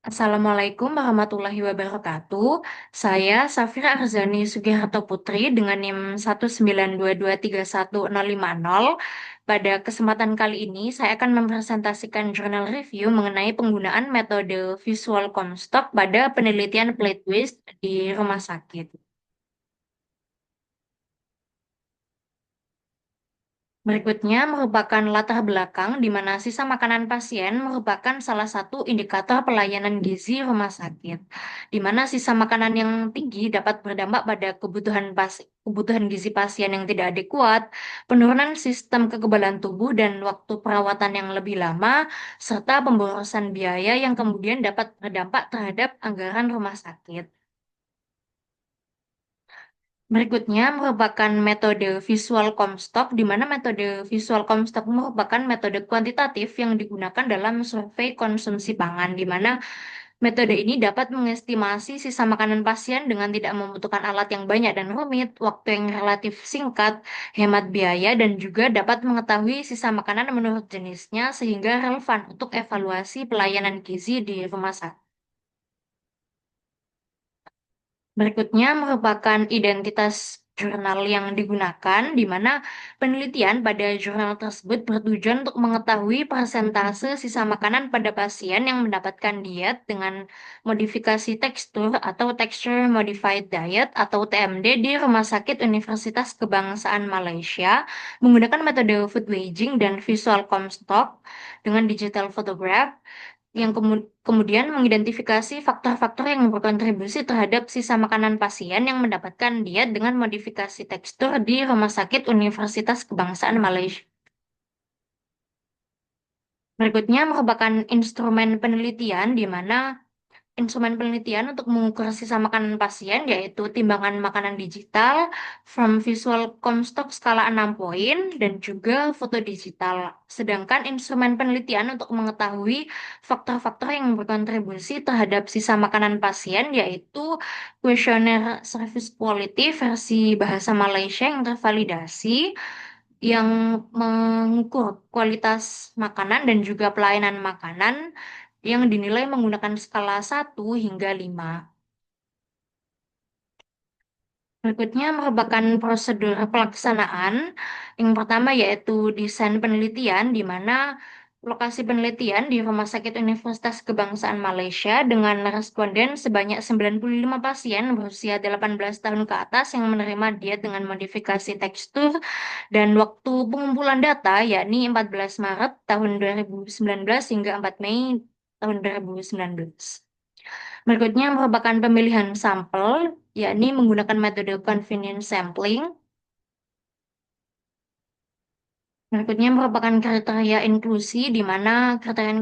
Assalamualaikum warahmatullahi wabarakatuh. Saya Safira Arzani Sugiharto Putri dengan NIM 192231050. Pada kesempatan kali ini, saya akan mempresentasikan jurnal review mengenai penggunaan metode visual Comstock pada penelitian plate twist di rumah sakit. Berikutnya merupakan latar belakang di mana sisa makanan pasien merupakan salah satu indikator pelayanan gizi rumah sakit, di mana sisa makanan yang tinggi dapat berdampak pada kebutuhan gizi pasien yang tidak adekuat, penurunan sistem kekebalan tubuh dan waktu perawatan yang lebih lama, serta pemborosan biaya yang kemudian dapat berdampak terhadap anggaran rumah sakit. Berikutnya merupakan metode visual Comstock, di mana metode visual Comstock merupakan metode kuantitatif yang digunakan dalam survei konsumsi pangan, di mana metode ini dapat mengestimasi sisa makanan pasien dengan tidak membutuhkan alat yang banyak dan rumit, waktu yang relatif singkat, hemat biaya, dan juga dapat mengetahui sisa makanan menurut jenisnya sehingga relevan untuk evaluasi pelayanan gizi di rumah sakit. Berikutnya merupakan identitas jurnal yang digunakan, di mana penelitian pada jurnal tersebut bertujuan untuk mengetahui persentase sisa makanan pada pasien yang mendapatkan diet dengan modifikasi tekstur atau Texture Modified Diet atau TMD di Rumah Sakit Universitas Kebangsaan Malaysia menggunakan metode food waging dan visual Comstock dengan digital photograph yang kemudian mengidentifikasi faktor-faktor yang berkontribusi terhadap sisa makanan pasien yang mendapatkan diet dengan modifikasi tekstur di Rumah Sakit Universitas Kebangsaan Malaysia. Berikutnya merupakan instrumen penelitian di mana instrumen penelitian untuk mengukur sisa makanan pasien yaitu timbangan makanan digital, from visual Comstock skala 6 poin, dan juga foto digital. Sedangkan instrumen penelitian untuk mengetahui faktor-faktor yang berkontribusi terhadap sisa makanan pasien yaitu kuesioner service quality versi bahasa Malaysia yang tervalidasi yang mengukur kualitas makanan dan juga pelayanan makanan yang dinilai menggunakan skala 1 hingga 5. Berikutnya merupakan prosedur pelaksanaan. Yang pertama yaitu desain penelitian, di mana lokasi penelitian di Rumah Sakit Universitas Kebangsaan Malaysia dengan responden sebanyak 95 pasien berusia 18 tahun ke atas yang menerima diet dengan modifikasi tekstur dan waktu pengumpulan data yakni 14 Maret tahun 2019 hingga 4 Mei tahun 2019. Berikutnya merupakan pemilihan sampel, yakni menggunakan metode convenience sampling. Berikutnya merupakan kriteria inklusi, di mana kriteria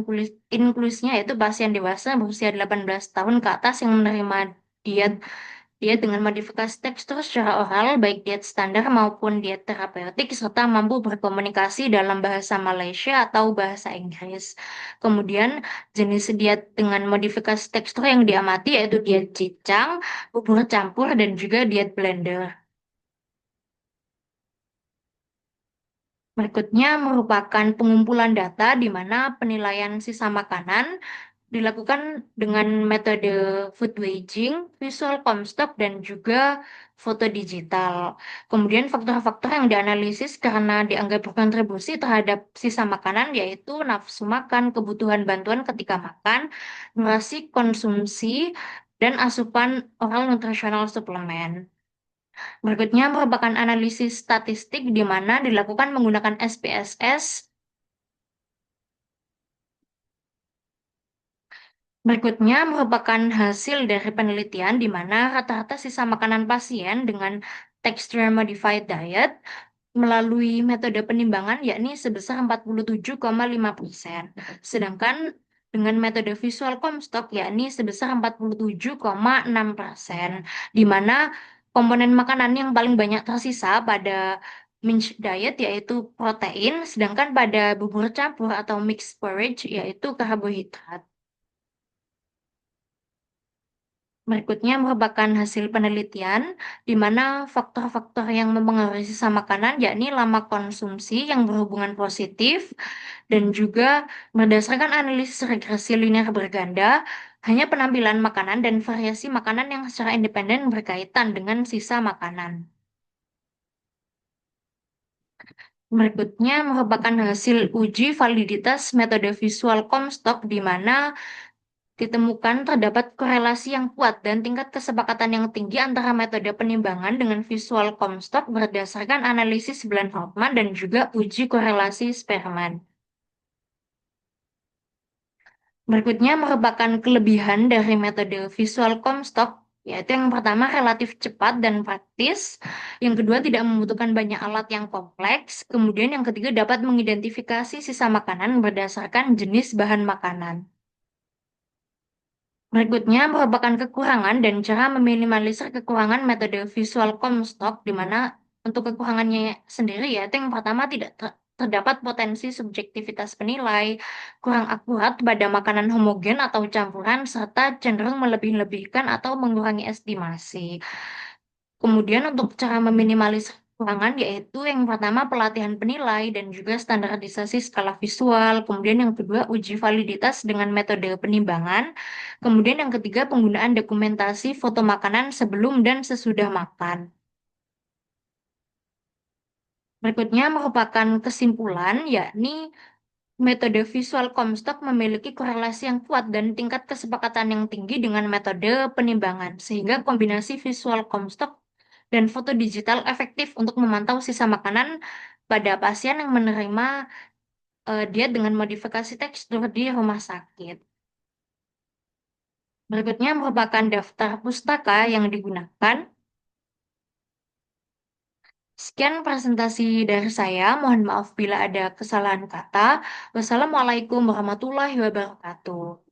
inklusinya yaitu pasien dewasa berusia 18 tahun ke atas yang menerima diet diet dengan modifikasi tekstur secara oral, baik diet standar maupun diet terapeutik, serta mampu berkomunikasi dalam bahasa Malaysia atau bahasa Inggris. Kemudian, jenis diet dengan modifikasi tekstur yang diamati yaitu diet cicang, bubur campur, dan juga diet blender. Berikutnya merupakan pengumpulan data di mana penilaian sisa makanan dilakukan dengan metode food waging, visual Comstock, dan juga foto digital. Kemudian faktor-faktor yang dianalisis karena dianggap berkontribusi terhadap sisa makanan yaitu nafsu makan, kebutuhan bantuan ketika makan, durasi konsumsi, dan asupan oral nutritional suplemen. Berikutnya merupakan analisis statistik di mana dilakukan menggunakan SPSS. Berikutnya merupakan hasil dari penelitian di mana rata-rata sisa makanan pasien dengan texture modified diet melalui metode penimbangan yakni sebesar 47,5%. Sedangkan dengan metode visual Comstock yakni sebesar 47,6%, di mana komponen makanan yang paling banyak tersisa pada mince diet yaitu protein, sedangkan pada bubur campur atau mixed porridge yaitu karbohidrat. Berikutnya merupakan hasil penelitian di mana faktor-faktor yang mempengaruhi sisa makanan yakni lama konsumsi yang berhubungan positif dan juga berdasarkan analisis regresi linear berganda, hanya penampilan makanan dan variasi makanan yang secara independen berkaitan dengan sisa makanan. Berikutnya merupakan hasil uji validitas metode visual Comstock di mana ditemukan terdapat korelasi yang kuat dan tingkat kesepakatan yang tinggi antara metode penimbangan dengan visual Comstock berdasarkan analisis Bland-Hartman dan juga uji korelasi Spearman. Berikutnya merupakan kelebihan dari metode visual Comstock, yaitu yang pertama relatif cepat dan praktis, yang kedua tidak membutuhkan banyak alat yang kompleks, kemudian yang ketiga dapat mengidentifikasi sisa makanan berdasarkan jenis bahan makanan. Berikutnya merupakan kekurangan dan cara meminimalisir kekurangan metode visual Comstock, di mana untuk kekurangannya sendiri ya, itu yang pertama tidak terdapat potensi subjektivitas penilai, kurang akurat pada makanan homogen atau campuran, serta cenderung melebih-lebihkan atau mengurangi estimasi. Kemudian untuk cara meminimalisir kekurangan yaitu yang pertama pelatihan penilai dan juga standarisasi skala visual, kemudian yang kedua uji validitas dengan metode penimbangan, kemudian yang ketiga penggunaan dokumentasi foto makanan sebelum dan sesudah makan. Berikutnya merupakan kesimpulan, yakni metode visual Comstock memiliki korelasi yang kuat dan tingkat kesepakatan yang tinggi dengan metode penimbangan, sehingga kombinasi visual Comstock dan foto digital efektif untuk memantau sisa makanan pada pasien yang menerima diet dengan modifikasi tekstur di rumah sakit. Berikutnya merupakan daftar pustaka yang digunakan. Sekian presentasi dari saya. Mohon maaf bila ada kesalahan kata. Wassalamualaikum warahmatullahi wabarakatuh.